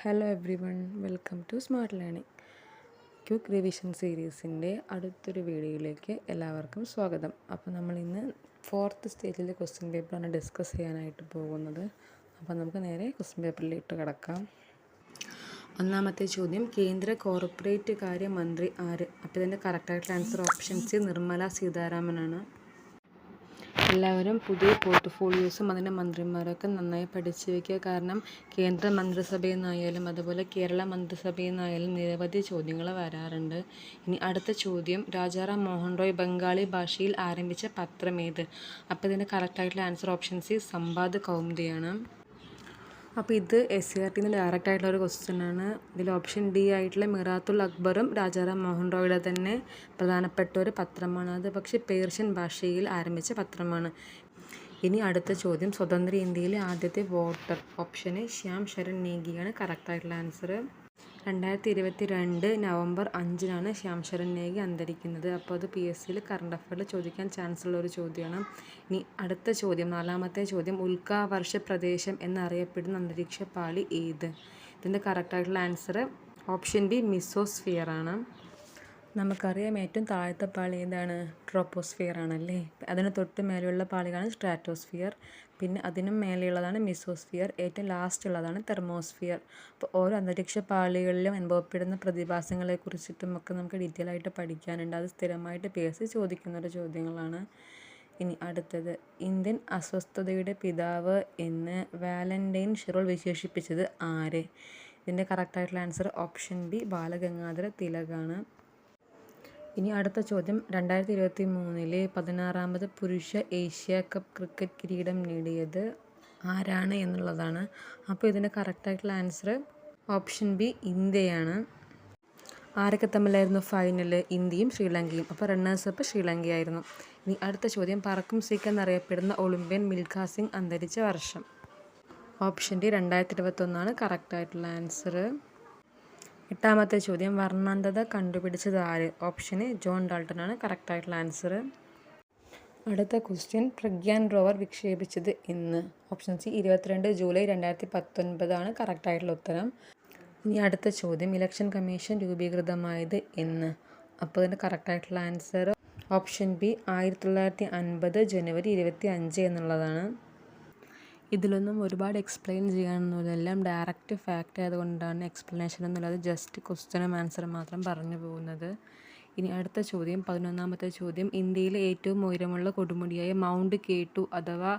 Hello everyone, welcome to smart learning. Quick revision സീരീസിൻ്റെ അടുത്തൊരു വീഡിയോയിലേക്ക് എല്ലാവർക്കും സ്വാഗതം. അപ്പോൾ നമ്മൾ ഇന്ന് 4th സ്റ്റേജിലെ ക്വസ്റ്റ്യൻ പേപ്പറാണ് ഡിസ്കസ് ചെയ്യാനായിട്ട് പോകുന്നത്. അപ്പോൾ നമുക്ക് നേരെ ക്വസ്റ്റ്യൻ പേപ്പറിലേക്ക് കിടക്കാം. ഒന്നാമത്തെ ചോദ്യം, കേന്ദ്ര കോർപ്പറേറ്റ് കാര്യ മന്ത്രി ആര്? അപ്പോൾ ഇതിൻ്റെ കറക്റ്റായിട്ടുള്ള ആൻസർ ഓപ്ഷൻ സി, നിർമ്മല സീതാരാമനാണ്. എല്ലാവരും പുതിയ പോർട്ട്ഫോളിയോസും അതിൻ്റെ മന്ത്രിമാരൊക്കെ നന്നായി പഠിച്ചു വയ്ക്കുക. കാരണം കേന്ദ്ര മന്ത്രിസഭയിൽ നിന്നായാലും അതുപോലെ കേരള മന്ത്രിസഭയിൽ നിന്നായാലും നിരവധി ചോദ്യങ്ങൾ വരാറുണ്ട്. ഇനി അടുത്ത ചോദ്യം, രാജാറാം മോഹൻ റോയ് ബംഗാളി ഭാഷയിൽ ആരംഭിച്ച പത്രമേത്? അപ്പോൾ ഇതിൻ്റെ കറക്റ്റായിട്ടുള്ള ആൻസർ ഓപ്ഷൻ സി, സംബാദ് കൗമുദിയാണ്. അപ്പോൾ ഇത് SCERTന്ന് ഡയറക്റ്റ് ആയിട്ടുള്ള ഒരു ക്വസ്റ്റ്യൻ ആണ്. ഇതിൽ ഓപ്ഷൻ ഡി ആയിട്ടുള്ള മിറാത്തുൽ അക്ബറും രാജാറാം മോഹൻ റോയുടെ തന്നെ പ്രധാനപ്പെട്ട ഒരു പത്രമാണ്. അത് പക്ഷേ പേർഷ്യൻ ഭാഷയിൽ ആരംഭിച്ച പത്രമാണ്. ഇനി അടുത്ത ചോദ്യം, സ്വതന്ത്ര ഇന്ത്യയിലെ ആദ്യത്തെ voter? Option A, Shyam Saran നേഗിയാണ് കറക്റ്റായിട്ടുള്ള ആൻസർ. 2022 നവംബർ 5-നാണ് ശ്യാം ശരൺ നേഗി അന്തരിക്കുന്നത്. അപ്പോൾ അത് PSCയിൽ കറണ്ട് അഫയറിൽ ചോദിക്കാൻ ചാൻസ് ഉള്ള ഒരു ചോദ്യമാണ്. ഇനി അടുത്ത ചോദ്യം, 4ാമത്തെ ചോദ്യം, ഉൽക്കാവർഷ പ്രദേശം എന്നറിയപ്പെടുന്ന അന്തരീക്ഷ പാളി ഏത്? ഇതിൻ്റെ കറക്റ്റായിട്ടുള്ള ആൻസർ ഓപ്ഷൻ ബി, മിസോസ്ഫിയർ ആണ്. നമുക്കറിയാം ഏറ്റവും താഴത്തെ പാളി ഏതാണ്? ട്രോപ്പോസ്ഫിയർ ആണല്ലേ. അതിന് തൊട്ട് മേലെയുള്ള പാളികളാണ് സ്ട്രാറ്റോസ്ഫിയർ, പിന്നെ അതിനും മേലെയുള്ളതാണ് മിസോസ്ഫിയർ, ഏറ്റവും ലാസ്റ്റ് ഉള്ളതാണ് തെർമോസ്ഫിയർ. അപ്പോൾ ഓരോ അന്തരീക്ഷ പാളികളിലും അനുഭവപ്പെടുന്ന പ്രതിഭാസങ്ങളെക്കുറിച്ചിട്ടും ഒക്കെ നമുക്ക് ഡീറ്റെയിൽ ആയിട്ട് പഠിക്കാനുണ്ട്. അത് സ്ഥിരമായിട്ട് PSC ചോദിക്കുന്ന ഒരു ചോദ്യങ്ങളാണ്. ഇനി അടുത്തത്, ഇന്ത്യൻ അസ്വസ്ഥതയുടെ പിതാവ് എന്ന് വാലന്റൈൻ ഷിറോൾ വിശേഷിപ്പിച്ചത് ആരെ? ഇതിൻ്റെ കറക്റ്റായിട്ടുള്ള ആൻസർ ഓപ്ഷൻ ബി, ബാലഗംഗാധര തിലകാണ്. ഇനി അടുത്ത ചോദ്യം, 2023 16ാമത് പുരുഷ ഏഷ്യ കപ്പ് ക്രിക്കറ്റ് കിരീടം നേടിയത് ആരാണ് എന്നുള്ളതാണ്. അപ്പോൾ ഇതിൻ്റെ കറക്റ്റായിട്ടുള്ള ആൻസർ ഓപ്ഷൻ ബി, ഇന്ത്യയാണ്. ആരൊക്കെ തമ്മിലായിരുന്നു ഫൈനൽ? ഇന്ത്യയും ശ്രീലങ്കയും. അപ്പോൾ റണ്ണേഴ്സപ്പ് ശ്രീലങ്കയായിരുന്നു. ഇനി അടുത്ത ചോദ്യം, പറക്കും സിഖ് എന്നറിയപ്പെടുന്ന ഒളിമ്പ്യൻ മിൽഖാ സിംഗ് അന്തരിച്ച വർഷം? ഓപ്ഷൻ ഡി, 2021 കറക്റ്റായിട്ടുള്ള ആൻസർ. 8ാമത്തെ ചോദ്യം, വർണ്ണാന്തത കണ്ടുപിടിച്ചത് ആര്? ഓപ്ഷൻ എ, ജോൺ ഡാൾട്ടൺ ആണ് കറക്റ്റായിട്ടുള്ള ആൻസർ. അടുത്ത ക്വസ്റ്റ്യൻ, പ്രഗ്യാൻ റോവർ വിക്ഷേപിച്ചത് എന്ന്? ഓപ്ഷൻ സി, 22 ജൂലൈ 2019 ആണ് കറക്റ്റായിട്ടുള്ള ഉത്തരം. ഇനി അടുത്ത ചോദ്യം, ഇലക്ഷൻ കമ്മീഷൻ രൂപീകൃതമായത് എന്ന്? അപ്പോൾ ഇതിൻ്റെ കറക്റ്റായിട്ടുള്ള ആൻസർ ഓപ്ഷൻ ബി, 1950 ജനുവരി 25 എന്നുള്ളതാണ്. ഇതിലൊന്നും ഒരുപാട് എക്സ്പ്ലെയിൻ ചെയ്യാനൊന്നുമില്ല, എല്ലാം ഡയറക്റ്റ് ഫാക്റ്റ് ആയതുകൊണ്ടാണ് എക്സ്പ്ലനേഷൻ എന്നുള്ളത് ജസ്റ്റ് ക്വസ്റ്റ്യനും ആൻസറും മാത്രം പറഞ്ഞു പോകുന്നത്. ഇനി അടുത്ത ചോദ്യം, 11ാമത്തെ ചോദ്യം, ഇന്ത്യയിലെ ഏറ്റവും ഉയരമുള്ള കൊടുമുടിയായ മൗണ്ട് K2 അഥവാ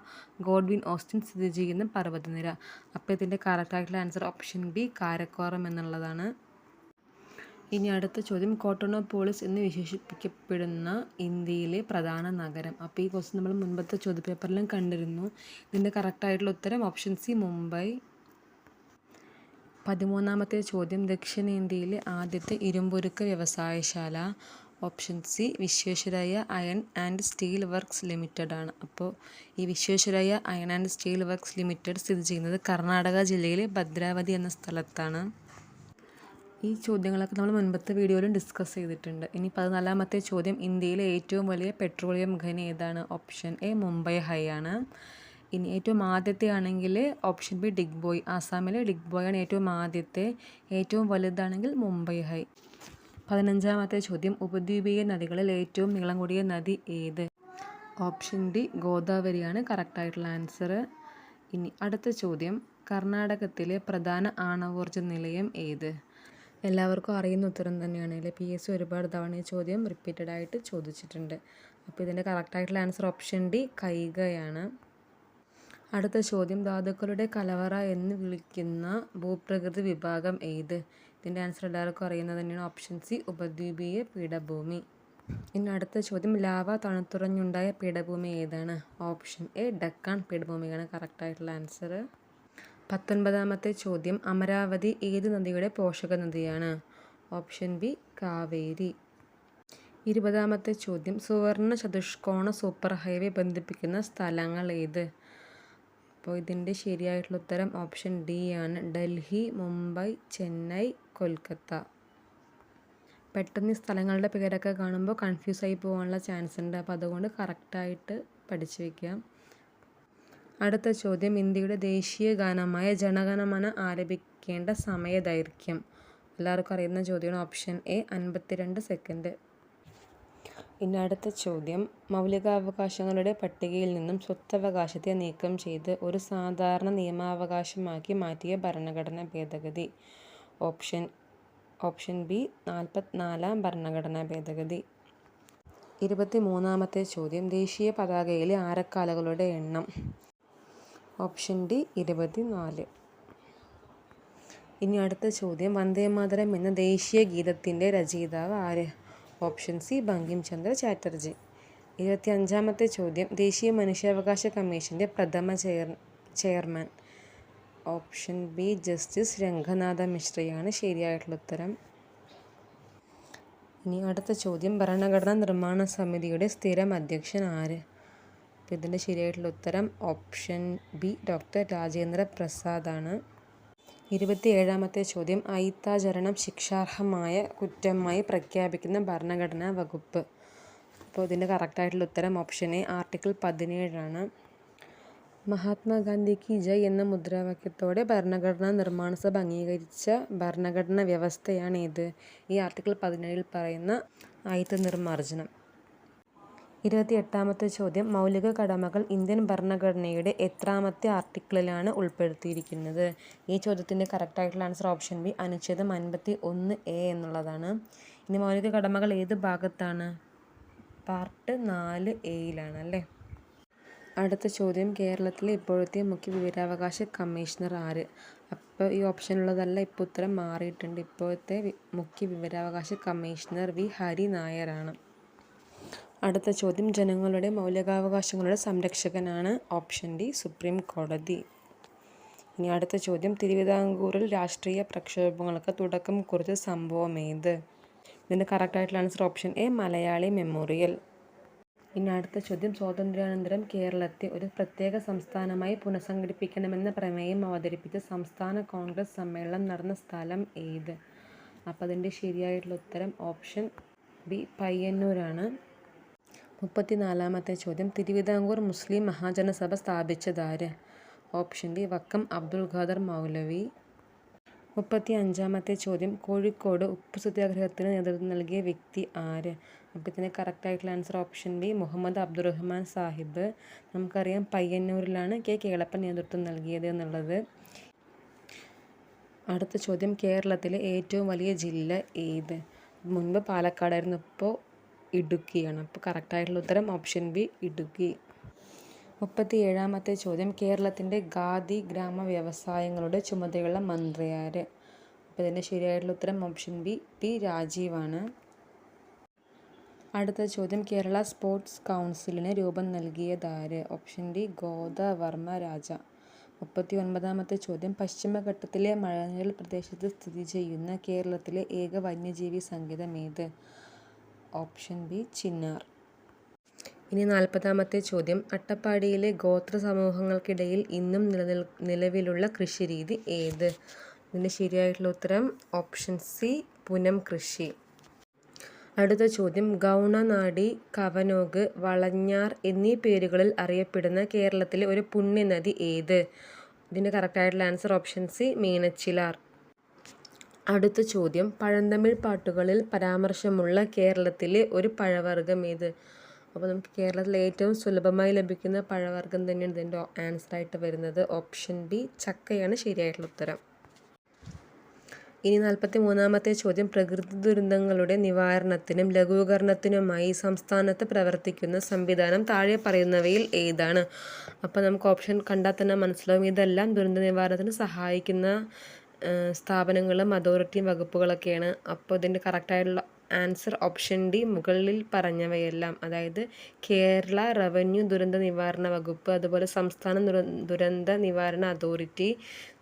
ഗോഡ്വിൻ ഓസ്റ്റിൻ സ്ഥിതി ചെയ്യുന്ന പർവ്വതനിര? അപ്പോൾ ഇതിൻ്റെ കറക്റ്റായിട്ടുള്ള ആൻസർ ഓപ്ഷൻ ബി, കാരക്കോറം എന്നുള്ളതാണ്. ഇനി അടുത്ത ചോദ്യം, കോട്ടോണോപോളിസ് എന്ന് വിശേഷിപ്പിക്കപ്പെടുന്ന ഇന്ത്യയിലെ പ്രധാന നഗരം? അപ്പോൾ ഈ ക്വസ്റ്റ്യൻ നമ്മൾ മുൻപത്തെ ചോദ്യപേപ്പറിലും കണ്ടിരുന്നു. ഇതിൻ്റെ കറക്റ്റായിട്ടുള്ള ഉത്തരം ഓപ്ഷൻ സി, മുംബൈ. 13ാമത്തെ ചോദ്യം, ദക്ഷിണേന്ത്യയിലെ ആദ്യത്തെ ഇരുമ്പുരുക്ക് വ്യവസായശാല? Option C, Visvesvaraya iron and steel works limited ആണ്. അപ്പോൾ ഈ Visvesvaraya iron and steel works limited സ്ഥിതി ചെയ്യുന്നത് കർണാടക ജില്ലയിലെ ഭദ്രാവതി എന്ന സ്ഥലത്താണ്. ഈ ചോദ്യങ്ങളൊക്കെ നമ്മൾ മുൻപത്തെ വീഡിയോയിലും ഡിസ്കസ് ചെയ്തിട്ടുണ്ട്. ഇനി 14ാമത്തെ ചോദ്യം, ഇന്ത്യയിലെ ഏറ്റവും വലിയ പെട്രോളിയം ഖനി ഏതാണ്? ഓപ്ഷൻ എ, മുംബൈ ഹൈ ആണ്. ഇനി ഏറ്റവും ആദ്യത്തെ ആണെങ്കിൽ ഓപ്ഷൻ ബി, ഡിഗ്ബോയ്. ആസാമിലെ ഡിഗ്ബോയ് ആണ് ഏറ്റവും ആദ്യത്തെ. ഏറ്റവും വലുതാണെങ്കിൽ മുംബൈ ഹൈ. 15ാമത്തെ ചോദ്യം, ഉപദ്വീപീയ നദികളിൽ ഏറ്റവും നീളം കൂടിയ നദി ഏത്? ഓപ്ഷൻ ഡി, ഗോദാവരിയാണ് കറക്റ്റായിട്ടുള്ള ആൻസർ. ഇനി അടുത്ത ചോദ്യം, കർണാടകത്തിലെ പ്രധാന ആണവോർജ്ജ നിലയം ഏത്? എല്ലാവർക്കും അറിയുന്ന ഉത്തരം തന്നെയാണ് അല്ലേ. PSC ഒരുപാട് തവണ ഈ ചോദ്യം റിപ്പീറ്റഡ് ആയിട്ട് ചോദിച്ചിട്ടുണ്ട്. അപ്പോൾ ഇതിൻ്റെ കറക്റ്റായിട്ടുള്ള ആൻസർ ഓപ്ഷൻ ഡി, കൈഗയാണ്. അടുത്ത ചോദ്യം, ധാതുക്കളുടെ കലവറ എന്ന് വിളിക്കുന്ന ഭൂപ്രകൃതി വിഭാഗം ഏത്? ഇതിൻ്റെ ആൻസർ എല്ലാവർക്കും അറിയുന്നത് തന്നെയാണ് ഓപ്ഷൻ സി, ഉപദ്വീപീയ പീഠഭൂമി. ഇനി അടുത്ത ചോദ്യം, ലാവ തണുത്തുറഞ്ഞുണ്ടായ പീഠഭൂമി ഏതാണ്? ഓപ്ഷൻ എ, ഡക്കാൻ പീഠഭൂമിയാണ് കറക്റ്റായിട്ടുള്ള ആൻസർ. 19ാമത്തെ ചോദ്യം, അമരാവതി ഏത് നദിയുടെ പോഷക നദിയാണ്? Option B, Kaveri. 20ാമത്തെ ചോദ്യം, സുവർണ ചതുഷ്കോണ സൂപ്പർ ഹൈവേ ബന്ധിപ്പിക്കുന്ന സ്ഥലങ്ങൾ ഏത്? അപ്പോൾ ഇതിൻ്റെ ശരിയായിട്ടുള്ള ഉത്തരം ഓപ്ഷൻ ഡി ആണ്, ഡൽഹി, മുംബൈ, ചെന്നൈ, കൊൽക്കത്ത. പെട്ടെന്ന് ഈ സ്ഥലങ്ങളുടെ പേരൊക്കെ കാണുമ്പോൾ കൺഫ്യൂസ് ആയി പോകാനുള്ള ചാൻസ് ഉണ്ട്. അപ്പോൾ അതുകൊണ്ട് കറക്റ്റായിട്ട് പഠിച്ചു വയ്ക്കാം. അടുത്ത ചോദ്യം, ഇന്ത്യയുടെ ദേശീയ ഗാനമായ ജനഗണമന ആലപിക്കേണ്ട സമയദൈർഘ്യം. എല്ലാവർക്കും അറിയുന്ന ചോദ്യമാണ്. Option A 52 second. ഇനി അടുത്ത ചോദ്യം, മൗലികാവകാശങ്ങളുടെ പട്ടികയിൽ നിന്നും സ്വത്തവകാശത്തെ നീക്കം ചെയ്ത് ഒരു സാധാരണ നിയമാവകാശമാക്കി മാറ്റിയ ഭരണഘടനാ ഭേദഗതി. ഓപ്ഷൻ ബി 44-ാം ഭരണഘടനാ ഭേദഗതി. 23-ാമത്തെ ചോദ്യം, ദേശീയ പതാകയിലെ ആരക്കാലുകളുടെ എണ്ണം. Option D 24. ഇനി അടുത്ത ചോദ്യം, വന്ദേമാതരം എന്ന ദേശീയ ഗീതത്തിൻ്റെ രചയിതാവ് ആര്? Option C Bankim Chandra Chatterjee. 25-ാമത്തെ ചോദ്യം, ദേശീയ മനുഷ്യാവകാശ കമ്മീഷൻ്റെ പ്രഥമ chairman. Option B justice Ranganath മിശ്രയാണ് ശരിയായിട്ടുള്ള ഉത്തരം. ഇനി അടുത്ത ചോദ്യം, ഭരണഘടനാ നിർമ്മാണ സമിതിയുടെ സ്ഥിരം അധ്യക്ഷൻ ആര്? അപ്പോൾ ഇതിൻ്റെ ശരിയായിട്ടുള്ള ഉത്തരം ഓപ്ഷൻ ബി ഡോക്ടർ രാജേന്ദ്ര പ്രസാദാണ്. 27-ാമത്തെ ചോദ്യം, അയിത്താചരണം ശിക്ഷാർഹമായ കുറ്റമായി പ്രഖ്യാപിക്കുന്ന ഭരണഘടനാ വകുപ്പ്. അപ്പോൾ ഇതിൻ്റെ കറക്റ്റായിട്ടുള്ള ഉത്തരം ഓപ്ഷൻ എ ആർട്ടിക്കിൾ 17 മഹാത്മാഗാന്ധി കി ജയ് എന്ന മുദ്രാവാക്യത്തോടെ ഭരണഘടനാ നിർമ്മാണ സഭ അംഗീകരിച്ച ഭരണഘടനാ വ്യവസ്ഥയാണ് ഏത്? ഈ ആർട്ടിക്കിൾ 17 പറയുന്ന അയിത്ത നിർമ്മാർജ്ജനം. 28-ാമത്തെ ചോദ്യം, മൗലിക കടമകൾ ഇന്ത്യൻ ഭരണഘടനയുടെ എത്രാമത്തെ ആർട്ടിക്കിളിലാണ് ഉൾപ്പെടുത്തിയിരിക്കുന്നത്? ഈ ചോദ്യത്തിൻ്റെ കറക്റ്റായിട്ടുള്ള ആൻസർ ഓപ്ഷൻ ബി അനുച്ഛേദം 51A എന്നുള്ളതാണ്. ഇനി മൗലിക കടമകൾ ഏത് ഭാഗത്താണ്? പാർട്ട് 4A അല്ലേ. അടുത്ത ചോദ്യം, കേരളത്തിലെ ഇപ്പോഴത്തെ മുഖ്യ വിവരാവകാശ കമ്മീഷണർ ആര്? അപ്പോൾ ഈ ഓപ്ഷനുള്ളതല്ല, ഇപ്പോൾ ഉത്തരം മാറിയിട്ടുണ്ട്. ഇപ്പോഴത്തെ മുഖ്യ വിവരാവകാശ കമ്മീഷണർ വി ഹരി നായരാണ്. അടുത്ത ചോദ്യം, ജനങ്ങളുടെ മൗലികാവകാശങ്ങളുടെ സംരക്ഷകനാണ്. ഓപ്ഷൻ ഡി സുപ്രീം കോടതി. ഇനി അടുത്ത ചോദ്യം, തിരുവിതാംകൂറിൽ രാഷ്ട്രീയ പ്രക്ഷോഭങ്ങൾക്ക് തുടക്കം കുറിച്ച സംഭവം ഏത്? ഇതിൻ്റെ കറക്റ്റായിട്ടുള്ള answer option A Malayali memorial. ഇനി അടുത്ത ചോദ്യം, സ്വാതന്ത്ര്യാനന്തരം കേരളത്തെ ഒരു പ്രത്യേക സംസ്ഥാനമായി പുനഃസംഘടിപ്പിക്കണമെന്ന പ്രമേയം അവതരിപ്പിച്ച സംസ്ഥാന കോൺഗ്രസ് സമ്മേളനം നടന്ന സ്ഥലം ഏത്? അപ്പോൾ അതിൻ്റെ ശരിയായിട്ടുള്ള ഉത്തരം ഓപ്ഷൻ ബി പയ്യന്നൂരാണ്. 34-ാമത്തെ ചോദ്യം, തിരുവിതാംകൂർ മുസ്ലിം മഹാജനസഭ സ്ഥാപിച്ചതാര്? ഓപ്ഷൻ ഡി വക്കം അബ്ദുൽ ഖാദർ മൗലവി. 35-ാമത്തെ ചോദ്യം, കോഴിക്കോട് ഉപ്പു സത്യാഗ്രഹത്തിന് നേതൃത്വം നൽകിയ വ്യക്തി ആര്? അപ്പോൾ ഇതിന് കറക്റ്റായിട്ടുള്ള answer option B Muhammad Abdurahiman Sahib. നമുക്കറിയാം പയ്യന്നൂരിലാണ് കെ കേളപ്പൻ നേതൃത്വം നൽകിയത് എന്നുള്ളത്. അടുത്ത ചോദ്യം, കേരളത്തിലെ ഏറ്റവും വലിയ ജില്ല ഏത്? മുൻപ് പാലക്കാടായിരുന്നു, ഇപ്പോൾ ഇടുക്കിയാണ്. അപ്പോൾ കറക്റ്റായിട്ടുള്ള ഉത്തരം ഓപ്ഷൻ ബി ഇടുക്കി. 37-ാമത്തെ ചോദ്യം, കേരളത്തിൻ്റെ ഖാദി ഗ്രാമ വ്യവസായങ്ങളുടെ ചുമതലയുള്ള മന്ത്രി ആര്? അപ്പോൾ ഇതിൻ്റെ ശരിയായിട്ടുള്ള ഉത്തരം ഓപ്ഷൻ ബി പി രാജീവാണ്. അടുത്ത ചോദ്യം, കേരള സ്പോർട്സ് കൗൺസിലിന് രൂപം നൽകിയതാര്? ഓപ്ഷൻ ഡി ഗോദവർമ്മ രാജ. 39-ാമത്തെ ചോദ്യം, പശ്ചിമഘട്ടത്തിലെ മഴനിഴൽ പ്രദേശത്ത് സ്ഥിതി ചെയ്യുന്ന കേരളത്തിലെ ഏക വന്യജീവി സങ്കേതം ഏത്? Option B Chinnar. ഇനി 40-ാമത്തെ ചോദ്യം, അട്ടപ്പാടിയിലെ ഗോത്ര സമൂഹങ്ങൾക്കിടയിൽ ഇന്നും നിലവിലുള്ള കൃഷിരീതി ഏത്? ഇതിൻ്റെ ശരിയായിട്ടുള്ള ഉത്തരം ഓപ്ഷൻ സി പുനം കൃഷി. അടുത്ത ചോദ്യം, ഗൗണനാടി, കവനോഗ്, വളഞ്ഞാർ എന്നീ പേരുകളിൽ അറിയപ്പെടുന്ന കേരളത്തിലെ ഒരു പുണ്യനദി ഏത്? ഇതിൻ്റെ കറക്റ്റായിട്ടുള്ള ആൻസർ ഓപ്ഷൻ സി മീനച്ചിലാർ. അടുത്ത ചോദ്യം, പഴന്തമിഴ് പാട്ടുകളിൽ പരാമർശമുള്ള കേരളത്തിലെ ഒരു പഴവർഗ്ഗം ഏത്? അപ്പോൾ നമുക്ക് കേരളത്തിൽ ഏറ്റവും സുലഭമായി ലഭിക്കുന്ന പഴവർഗ്ഗം തന്നെയാണ് ഇതിൻ്റെ ആൻസറായിട്ട് വരുന്നത്. ഓപ്ഷൻ ബി ചക്കയാണ് ശരിയായിട്ടുള്ള ഉത്തരം. ഇനി 43-ാമത്തെ ചോദ്യം, പ്രകൃതി ദുരന്തങ്ങളുടെ നിവാരണത്തിനും ലഘൂകരണത്തിനുമായി സംസ്ഥാനത്ത് പ്രവർത്തിക്കുന്ന സംവിധാനം താഴെ പറയുന്നവയിൽ ഏതാണ്? അപ്പോൾ നമുക്ക് ഓപ്ഷൻ കണ്ടാൽ തന്നെ മനസ്സിലാവും, ഇതെല്ലാം ദുരന്ത നിവാരണത്തിന് സഹായിക്കുന്ന സ്ഥാപനങ്ങളും അതോറിറ്റിയും വകുപ്പുകളൊക്കെയാണ്. അപ്പോൾ ഇതിൻ്റെ കറക്റ്റായിട്ടുള്ള ആൻസർ ഓപ്ഷൻ ഡി മുകളിൽ പറഞ്ഞവയെല്ലാം, അതായത് കേരള റവന്യൂ ദുരന്ത നിവാരണ വകുപ്പ്, അതുപോലെ സംസ്ഥാന ദുരന്ത നിവാരണ അതോറിറ്റി,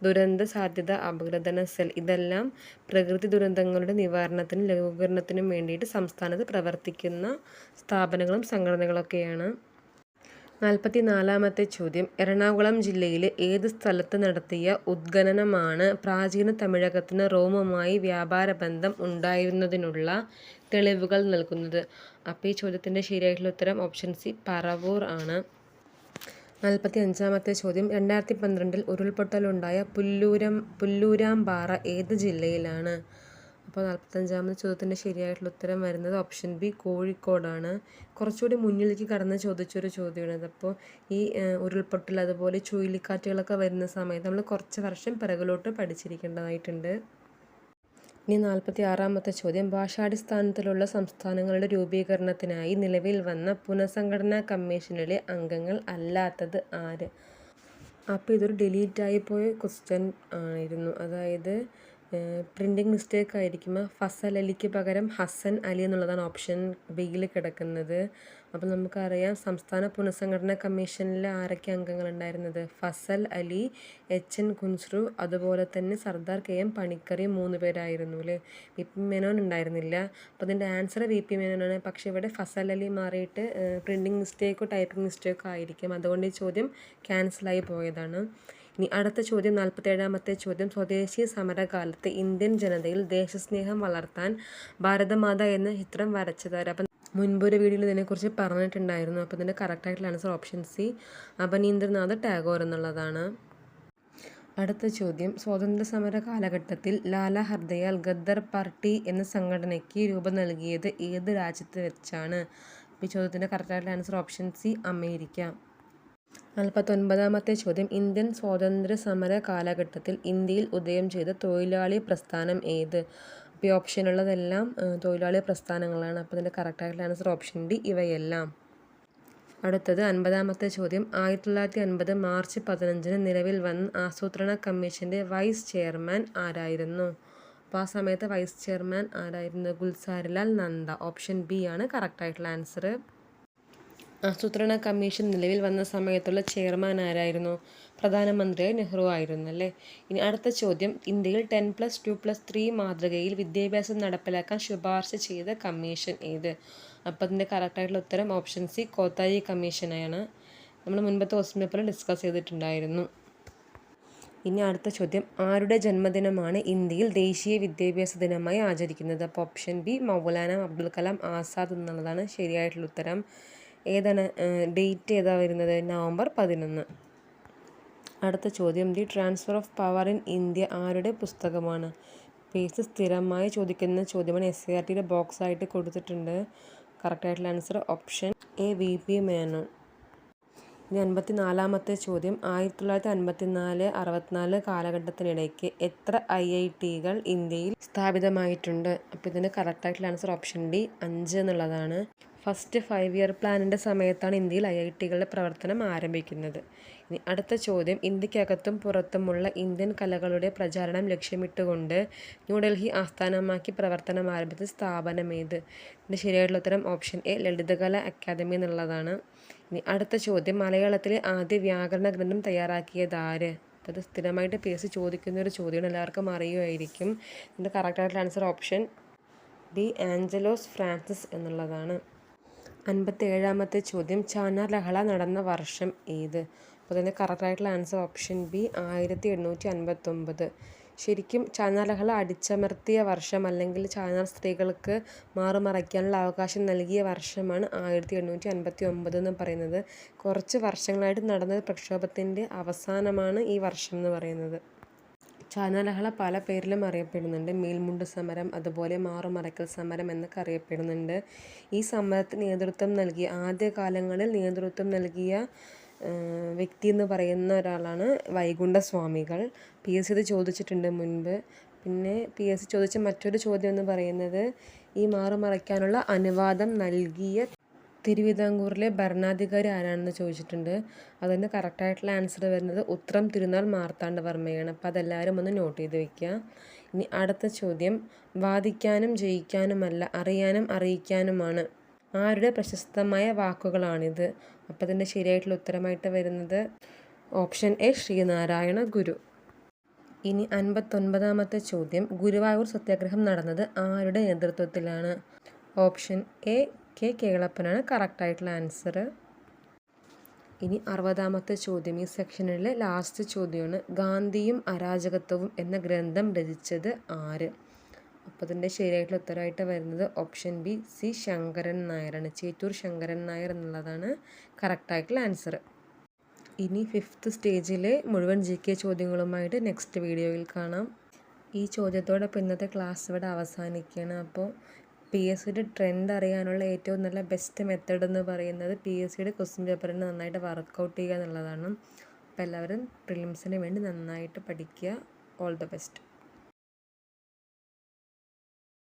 ദുരന്ത സാധ്യത അപഗ്രഥന സെൽ, ഇതെല്ലാം പ്രകൃതി ദുരന്തങ്ങളുടെ നിവാരണത്തിനും ലഘൂകരണത്തിനും വേണ്ടിയിട്ട് സംസ്ഥാനത്ത് പ്രവർത്തിക്കുന്ന സ്ഥാപനങ്ങളും സംഘടനകളൊക്കെയാണ്. 44-ാമത്തെ ചോദ്യം, എറണാകുളം ജില്ലയിലെ ഏത് സ്ഥലത്ത് നടത്തിയ ഉത്ഖനനമാണ് പ്രാചീന തമിഴകത്തിന് റോമുമായി വ്യാപാര ബന്ധം ഉണ്ടായിരുന്നതിനുള്ള തെളിവുകൾ നൽകുന്നത്? അപ്പോൾ ഈ ചോദ്യത്തിൻ്റെ ശരിയായിട്ടുള്ള ഉത്തരം ഓപ്ഷൻ സി പറവൂർ ആണ്. 45-ാമത്തെ ചോദ്യം 2012 ഉരുൾപൊട്ടലുണ്ടായ പുല്ലൂരാംപാറ ഏത് ജില്ലയിലാണ്? അപ്പോൾ 45-ാമത്തെ ചോദ്യത്തിൻ്റെ ശരിയായിട്ടുള്ള ഉത്തരം വരുന്നത് ഓപ്ഷൻ ബി കോഴിക്കോടാണ്. കുറച്ചുകൂടി മുന്നിലേക്ക് കടന്ന് ചോദിച്ചൊരു ചോദ്യമാണിത്. അപ്പോൾ ഈ ഉരുൾപൊട്ടൽ അതുപോലെ ചുഴലിക്കാറ്റുകളൊക്കെ വരുന്ന സമയത്ത് നമ്മൾ കുറച്ച് വർഷം പിറകിലോട്ട് പഠിച്ചിരിക്കേണ്ടതായിട്ടുണ്ട്. ഇനി 46-ാമത്തെ ചോദ്യം ഭാഷാടിസ്ഥാനത്തിലുള്ള സംസ്ഥാനങ്ങളുടെ രൂപീകരണത്തിനായി നിലവിൽ വന്ന പുനഃസംഘടനാ കമ്മീഷനിലെ അംഗങ്ങൾ അല്ലാത്തത് ആര്? അപ്പോൾ ഇതൊരു ഡിലീറ്റായി പോയ ക്വസ്റ്റ്യൻ ആയിരുന്നു. അതായത് പ്രിൻറ്റിങ് മിസ്റ്റേക്ക് ആയിരിക്കുമ്പോൾ ഫസൽ അലിക്ക് പകരം ഹസൻ അലി എന്നുള്ളതാണ് ഓപ്ഷൻ ബിയിൽ കിടക്കുന്നത്. അപ്പോൾ നമുക്കറിയാം സംസ്ഥാന പുനഃസംഘടനാ കമ്മീഷനിൽ ആരൊക്കെ അംഗങ്ങളുണ്ടായിരുന്നത്? ഫസൽ അലി, എച്ച് എൻ കുൻസ്രു, അതുപോലെ തന്നെ സർദാർ കെ എം പണിക്കറി 3 പേരായിരുന്നു അല്ലേ. വി പി മേനോൻ ഉണ്ടായിരുന്നില്ല. അപ്പോൾ അതിൻ്റെ ആൻസർ വി പി മേനോനാണ്. പക്ഷേ ഇവിടെ ഫസൽ അലി മാറിയിട്ട് പ്രിൻറ്റിങ് മിസ്റ്റേക്കോ ടൈപ്പിംഗ് മിസ്റ്റേക്കോ ആയിരിക്കും. അതുകൊണ്ട് ഈ ചോദ്യം ക്യാൻസലായി പോയതാണ്. ഇനി അടുത്ത ചോദ്യം 47-ാമത്തെ ചോദ്യം സ്വദേശി സമരകാലത്ത് ഇന്ത്യൻ ജനതയിൽ ദേശസ്നേഹം വളർത്താൻ ഭാരതമാത എന്ന ചിത്രം വരച്ചതാര്? അപ്പം മുൻപൊരു വീഡിയോയിൽ ഇതിനെക്കുറിച്ച് പറഞ്ഞിട്ടുണ്ടായിരുന്നു. അപ്പോൾ ഇതിൻ്റെ കറക്റ്റായിട്ടുള്ള answer option C Abanindranath Tagore എന്നുള്ളതാണ്. അടുത്ത ചോദ്യം സ്വാതന്ത്ര്യ സമര കാലഘട്ടത്തിൽ ലാല ഹർദയാൽ ഗദ്ദർ പാർട്ടി എന്ന സംഘടനയ്ക്ക് രൂപം നൽകിയത് ഏത് രാജ്യത്ത് വെച്ചാണ്? ഈ ചോദ്യത്തിൻ്റെ കറക്റ്റായിട്ടുള്ള ആൻസർ ഓപ്ഷൻ സി അമേരിക്ക. 49-ാമത്തെ ചോദ്യം ഇന്ത്യൻ സ്വാതന്ത്ര്യ സമര കാലഘട്ടത്തിൽ ഇന്ത്യയിൽ ഉദയം ചെയ്ത തൊഴിലാളി പ്രസ്ഥാനം ഏത്? അപ്പോൾ ഈ ഓപ്ഷനുള്ളതെല്ലാം തൊഴിലാളി പ്രസ്ഥാനങ്ങളാണ്. അപ്പോൾ ഇതിൻ്റെ കറക്റ്റായിട്ടുള്ള ആൻസർ ഓപ്ഷൻ ഡി ഇവയെല്ലാം. അടുത്തത് 50-ാമത്തെ ചോദ്യം 1950 മാർച്ച് 15 നിലവിൽ വന്ന ആസൂത്രണ കമ്മീഷൻ്റെ വൈസ് ചെയർമാൻ ആരായിരുന്നു? അപ്പോൾ ആ സമയത്ത് വൈസ് ചെയർമാൻ ആരായിരുന്നു? ഗുൽസാരിലാൽ നന്ദ. ഓപ്ഷൻ ബി ആണ് കറക്റ്റായിട്ടുള്ള ആൻസർ. ആസൂത്രണ കമ്മീഷൻ നിലവിൽ വന്ന സമയത്തുള്ള ചെയർമാൻ ആരായിരുന്നു? പ്രധാനമന്ത്രിയായി നെഹ്റു ആയിരുന്നു അല്ലേ. ഇനി അടുത്ത ചോദ്യം ഇന്ത്യയിൽ 10+2+3 മാതൃകയിൽ വിദ്യാഭ്യാസം നടപ്പിലാക്കാൻ ശുപാർശ ചെയ്ത കമ്മീഷൻ ഏത്? അപ്പോൾ അതിൻ്റെ കറക്റ്റായിട്ടുള്ള ഉത്തരം ഓപ്ഷൻ സി കോത്തായി കമ്മീഷനാണ്. നമ്മൾ മുൻപത്തെ ക്വസ്റ്റ്യൻ പേപ്പറിൽ ഡിസ്കസ് ചെയ്തിട്ടുണ്ടായിരുന്നു. ഇനി അടുത്ത ചോദ്യം ആരുടെ ജന്മദിനമാണ് ഇന്ത്യയിൽ ദേശീയ വിദ്യാഭ്യാസ ദിനമായി ആചരിക്കുന്നത്? അപ്പോൾ ഓപ്ഷൻ ബി മൗലാന അബ്ദുൽ കലാം ആസാദ് എന്നുള്ളതാണ് ശരിയായിട്ടുള്ള ഉത്തരം. ഏതാണ് ഡേറ്റ് ഏതാ വരുന്നത്? നവംബർ 11. അടുത്ത ചോദ്യം the transfer of power in India ആരുടെ പുസ്തകമാണ്? പേസ് സ്ഥിരമായി ചോദിക്കുന്ന ചോദ്യമാണ്. SCERTയുടെ ബോക്സ് ആയിട്ട് കൊടുത്തിട്ടുണ്ട്. കറക്റ്റായിട്ടുള്ള answer option A V P Menon. ഇനി 54-ാമത്തെ ചോദ്യം 1954-64 കാലഘട്ടത്തിനിടയ്ക്ക് എത്ര IITകൾ ഇന്ത്യയിൽ സ്ഥാപിതമായിട്ടുണ്ട്? അപ്പോൾ ഇതിൻ്റെ കറക്റ്റായിട്ടുള്ള ആൻസർ ഓപ്ഷൻ ഡി 5 എന്നുള്ളതാണ്. ഫസ്റ്റ് 5 ഇയർ പ്ലാനിൻ്റെ സമയത്താണ് ഇന്ത്യയിൽ IITകളുടെ പ്രവർത്തനം ആരംഭിക്കുന്നത്. ഇനി അടുത്ത ചോദ്യം ഇന്ത്യക്കകത്തും പുറത്തുമുള്ള ഇന്ത്യൻ കലകളുടെ പ്രചാരണം ലക്ഷ്യമിട്ടുകൊണ്ട് ന്യൂഡൽഹി ആസ്ഥാനമാക്കി പ്രവർത്തനം ആരംഭിച്ച സ്ഥാപനം ഏത്? ഇതിൻ്റെ ശരിയായിട്ടുള്ള ഉത്തരം ഓപ്ഷൻ എ ലളിതകലാ അക്കാദമി എന്നുള്ളതാണ്. ഇനി അടുത്ത ചോദ്യം മലയാളത്തിലെ ആദ്യ വ്യാകരണ ഗ്രന്ഥം തയ്യാറാക്കിയത് ആര്? അപ്പോൾ ഇത് സ്ഥിരമായിട്ട് പേസ് ചോദിക്കുന്ന ഒരു ചോദ്യമാണ്, എല്ലാവർക്കും അറിയുമായിരിക്കും. ഇതിൻ്റെ കറക്റ്റായിട്ടുള്ള answer option D Angelos Francis എന്നുള്ളതാണ്. 57-ാമത്തെ ചോദ്യം ചാന്നാർ ലഹള നടന്ന വർഷം ഏത്? അപ്പോൾ അതിൻ്റെ കറക്റ്റായിട്ടുള്ള ആൻസർ ഓപ്ഷൻ ബി 1859. ശരിക്കും ചാന്നാർ ലഹള അടിച്ചമർത്തിയ വർഷം അല്ലെങ്കിൽ ചാന്നാർ സ്ത്രീകൾക്ക് മാറുമറയ്ക്കാനുള്ള അവകാശം നൽകിയ വർഷമാണ് 1859 എന്ന് പറയുന്നത്. കുറച്ച് വർഷങ്ങളായിട്ട് നടന്ന പ്രക്ഷോഭത്തിൻ്റെ അവസാനമാണ് ഈ വർഷം എന്ന് പറയുന്നത്. ചാന്നാർ ലഹള പല പേരിലും അറിയപ്പെടുന്നുണ്ട്. മേൽമുണ്ട് സമരം, അതുപോലെ മാറുമറയ്ക്കൽ സമരം എന്നൊക്കെ അറിയപ്പെടുന്നുണ്ട്. ഈ സമരത്തിന് നേതൃത്വം നൽകിയ ആദ്യകാലങ്ങളിൽ നേതൃത്വം നൽകിയ വ്യക്തി എന്ന് പറയുന്ന ഒരാളാണ് വൈകുണ്ഠസ്വാമികൾ. PSC ഇത് ചോദിച്ചിട്ടുണ്ട് മുൻപ്. പിന്നെ PSC ചോദിച്ച മറ്റൊരു ചോദ്യം എന്ന് പറയുന്നത് ഈ മാറുമറയ്ക്കാനുള്ള അനുവാദം നൽകിയ തിരുവിതാംകൂറിലെ ഭരണാധികാരി ആരാണെന്ന് ചോദിച്ചിട്ടുണ്ട്. അതിൻ്റെ കറക്റ്റായിട്ടുള്ള ആൻസർ വരുന്നത് ഉത്രം തിരുനാൾ മാർത്താണ്ഡവർമ്മയാണ്. അപ്പോൾ അതെല്ലാവരും ഒന്ന് നോട്ട് ചെയ്ത് വയ്ക്കുക. ഇനി അടുത്ത ചോദ്യം വാദിക്കാനും ജയിക്കാനുമല്ല അറിയാനും അറിയിക്കാനുമാണ് ആരുടെ പ്രശസ്തമായ വാക്കുകളാണിത്? അപ്പോൾ അതിൻ്റെ ശരിയായിട്ടുള്ള ഉത്തരമായിട്ട് വരുന്നത് ഓപ്ഷൻ എ ശ്രീനാരായണ ഗുരു. ഇനി 59-ാമത്തെ ചോദ്യം ഗുരുവായൂർ സത്യാഗ്രഹം നടന്നത് ആരുടെ നേതൃത്വത്തിലാണ്? ഓപ്ഷൻ എ കെ കേളപ്പനാണ് കറക്റ്റായിട്ടുള്ള ആൻസർ. ഇനി 60-ാമത്തെ ചോദ്യം ഈ സെക്ഷനിലെ ലാസ്റ്റ് ചോദ്യമാണ് ഗാന്ധിയും അരാജകത്വവും എന്ന ഗ്രന്ഥം രചിച്ചത് ആര്? അപ്പോൾ അതിൻ്റെ ശരിയായിട്ടുള്ള ഉത്തരമായിട്ട് വരുന്നത് ഓപ്ഷൻ ബി സി ശങ്കരൻ നായരാണ്. ചേറ്റൂർ ശങ്കരൻ നായർ എന്നുള്ളതാണ് കറക്റ്റായിട്ടുള്ള ആൻസർ. ഇനി 5th സ്റ്റേജിലെ മുഴുവൻ GK ചോദ്യങ്ങളുമായിട്ട് നെക്സ്റ്റ് വീഡിയോയിൽ കാണാം. ഈ ചോദ്യത്തോടൊപ്പം ഇന്നത്തെ ക്ലാസ് ഇവിടെ അവസാനിക്കുകയാണ്. അപ്പോൾ PSCയുടെ ട്രെൻഡ് അറിയാനുള്ള ഏറ്റവും നല്ല ബെസ്റ്റ് മെത്തേഡ് എന്ന് പറയുന്നത് PSCയുടെ ക്വസ്റ്റ്യൻ പേപ്പറിന് നന്നായിട്ട് വർക്കൗട്ട് ചെയ്യുക എന്നുള്ളതാണ്. അപ്പോൾ എല്ലാവരും പ്രിലിംസിന് വേണ്ടി നന്നായിട്ട് പഠിക്കുക. All the best.